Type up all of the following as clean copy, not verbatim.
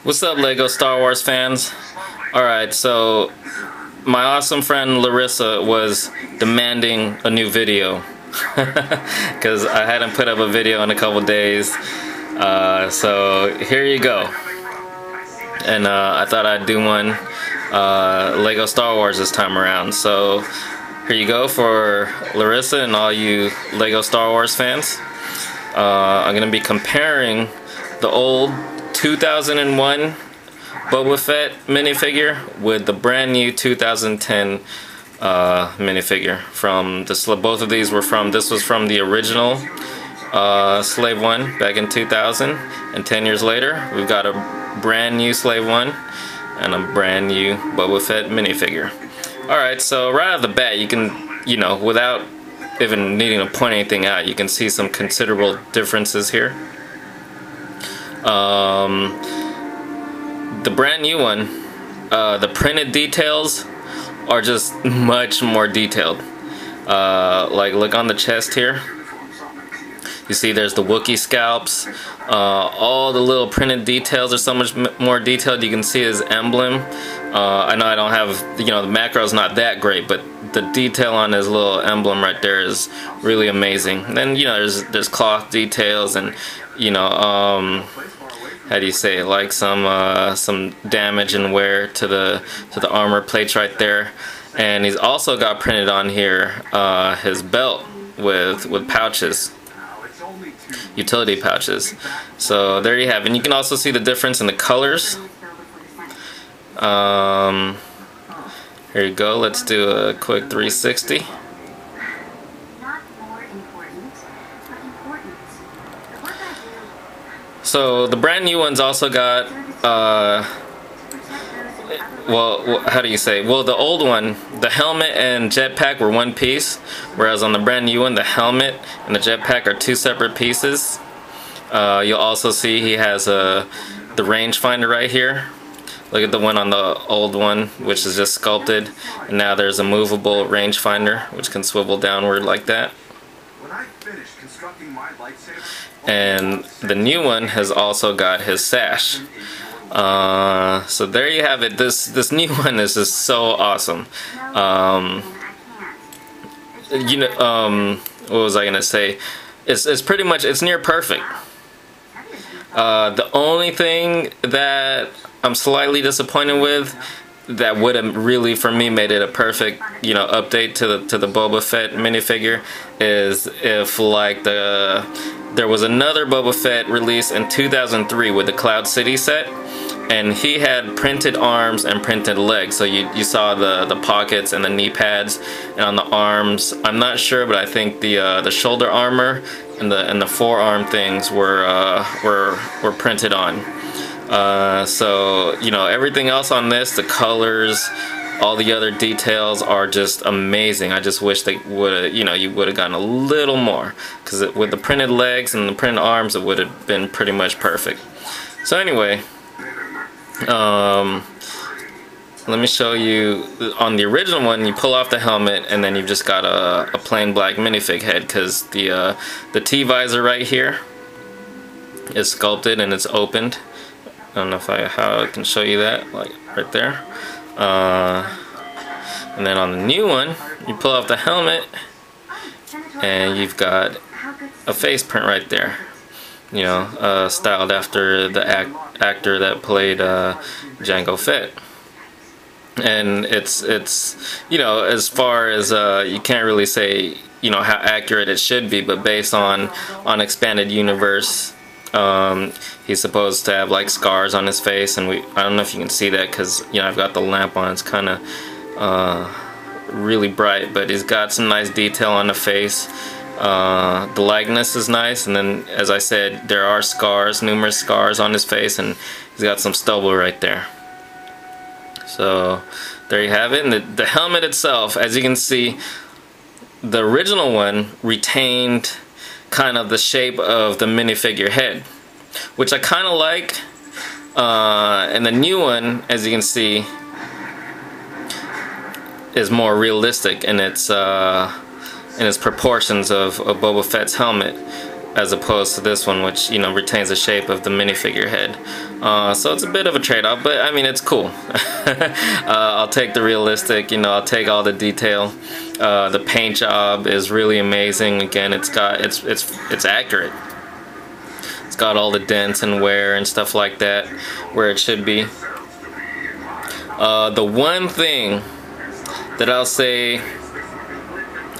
What's up, Lego Star Wars fans? Alright, so my awesome friend Larissa was demanding a new video because I hadn't put up a video in a couple days. So here you go. And I thought I'd do one Lego Star Wars this time around. So here you go for Larissa and all you Lego Star Wars fans. I'm going to be comparing the old 2001 Boba Fett minifigure with the brand new 2010 minifigure. From this, both of these were from. This was from the original Slave One back in 2000, and 10 years later, we've got a brand new Slave One and a brand new Boba Fett minifigure. All right, so right out of the bat, you can, without even needing to point anything out, you can see some considerable differences here. The brand new one, the printed details are just much more detailed. Like, look on the chest here. You see there's the Wookiee scalps. All the little printed details are so much more detailed. You can see his emblem. I know I don't have, the macro's not that great, but the detail on his little emblem right there is really amazing. And then, there's cloth details and, how do you say it, like some damage and wear to the armor plates right there. And he's also got printed on here his belt with pouches, utility pouches. So there you have it. And you can also see the difference in the colors. Here you go. Let's do a quick 360. So the brand new one's also got, well, how do you say? Well, the old one, the helmet and jetpack were one piece, whereas on the brand new one, the helmet and the jetpack are two separate pieces. You'll also see he has the rangefinder right here. Look at the one on the old one, which is just sculpted, and now there's a movable rangefinder, which can swivel downward like that. And the new one has also got his sash. So there you have it. This new one is just so awesome. What was I gonna say? It's pretty much, it's near perfect. The only thing that I'm slightly disappointed with, that would have really, for me, made it a perfect, update to the Boba Fett minifigure, is if, like, there was another Boba Fett released in 2003 with the Cloud City set, and he had printed arms and printed legs. So you saw the pockets and the knee pads, and on the arms, I'm not sure, but I think the shoulder armor and the forearm things were printed on. So everything else on this, the colors, all the other details are just amazing. I just wish they would, you would have gotten a little more, because with the printed legs and the printed arms, it would have been pretty much perfect. So anyway, let me show you. On the original one, you pull off the helmet and then you've just got a plain black minifig head, because the T-visor right here is sculpted and it's opened. I don't know how I can show you that, like right there. And then on the new one, you pull off the helmet and you've got a face print right there. Styled after the actor that played Jango Fett. And it's as far as you can't really say how accurate it should be, but based on Expanded Universe, he's supposed to have like scars on his face, and I don't know if you can see that because I've got the lamp on. It's kind of really bright, but he's got some nice detail on the face. The likeness is nice, and then, as I said, there are scars, numerous scars on his face, and he's got some stubble right there. So there you have it. And the helmet itself, as you can see, the original one retained kind of the shape of the minifigure head, which I kind of like. And the new one, as you can see, is more realistic in its proportions of Boba Fett's helmet. as opposed to this one, which, you know, retains the shape of the minifigure head. So it's a bit of a trade-off, but I mean, it's cool. I'll take the realistic, you know, I'll take all the detail. The paint job is really amazing. Again, it's accurate. It's got all the dents and wear and stuff like that where it should be. The one thing that I'll say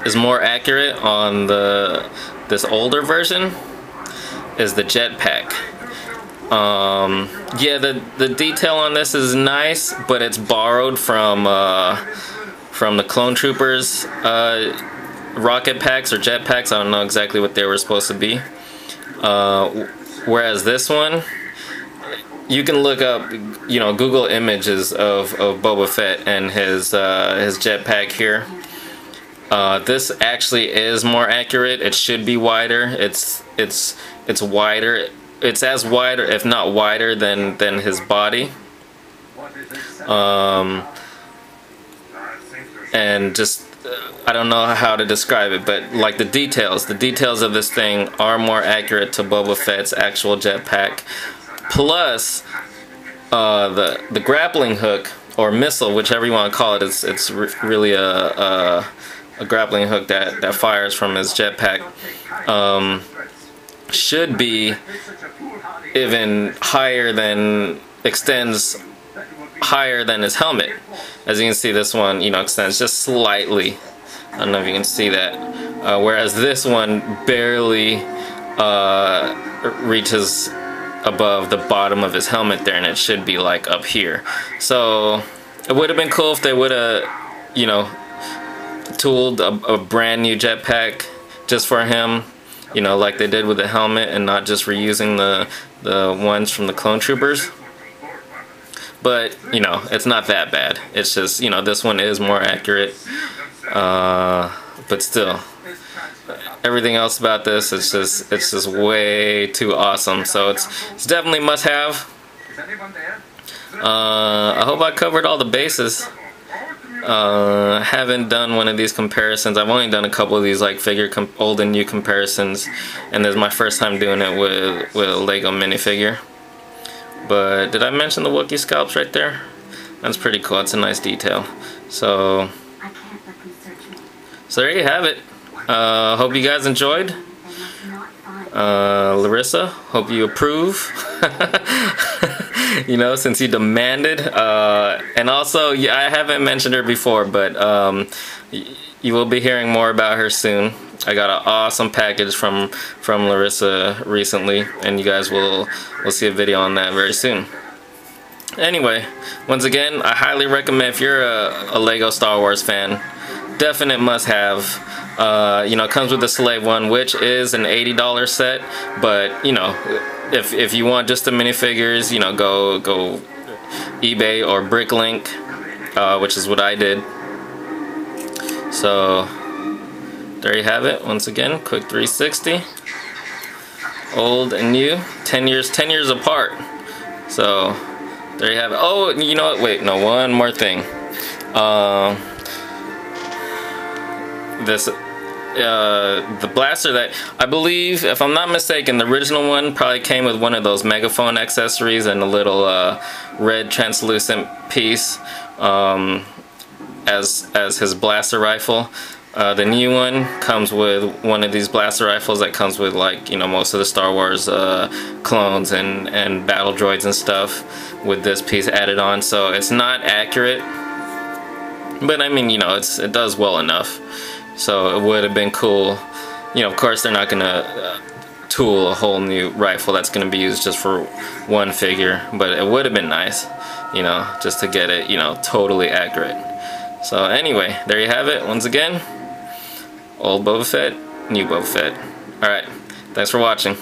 is more accurate on this older version is the jetpack. Yeah, the detail on this is nice, but it's borrowed from the Clone Troopers rocket packs or jetpacks. I don't know exactly what they were supposed to be. Whereas this one, you can look up, you know, Google images of Boba Fett and his jetpack here. This actually is more accurate. It should be wider. It's wider. It's as wide, if not wider, than his body. And just I don't know how to describe it, but like the details of this thing are more accurate to Boba Fett's actual jetpack. Plus, the grappling hook or missile, whichever you want to call it, it's really a grappling hook that fires from his jetpack. Should be even higher than, extends higher than his helmet. As you can see, this one, you know, extends just slightly. I don't know if you can see that. Whereas this one barely reaches above the bottom of his helmet there, and it should be like up here. So it would have been cool if they would have, you know, tooled a brand new jetpack just for him, you know, like they did with the helmet, and not just reusing the ones from the Clone Troopers. But, you know, it's not that bad. It's just, you know, this one is more accurate. But still, everything else about this, it's just way too awesome. So it's definitely must have. I hope I covered all the bases. Haven't done one of these comparisons. I've only done a couple of these like figure old and new comparisons, and this is my first time doing it with a Lego minifigure. But did I mention the Wookiee scalps right there? That's pretty cool. It's a nice detail. So there you have it. Hope you guys enjoyed. Larissa, hope you approve. You know, since you demanded. And also, yeah, I haven't mentioned her before, but you will be hearing more about her soon. I got an awesome package from Larissa recently, and you guys will see a video on that very soon. Anyway, once again, I highly recommend, if you're a Lego Star Wars fan, definite must-have. You know, it comes with the Slave one, which is an $80 set, but you know, if you want just the minifigures, you know, go eBay or Bricklink, which is what I did. So there you have it. Once again, quick 360. Old and new, 10 years apart. So there you have it. Oh, you know what? Wait, no, one more thing. The blaster that I believe, if I'm not mistaken, the original one probably came with one of those megaphone accessories and a little red translucent piece as his blaster rifle. The new one comes with one of these blaster rifles that comes with, like, you know, most of the Star Wars clones and battle droids and stuff, with this piece added on. So it's not accurate, but I mean, you know, it does well enough. So it would have been cool. You know, of course they're not gonna tool a whole new rifle that's gonna be used just for one figure, but it would have been nice, you know, just to get it, you know, totally accurate. So anyway, there you have it. Once again, old Boba Fett, new Boba Fett. Alright, thanks for watching.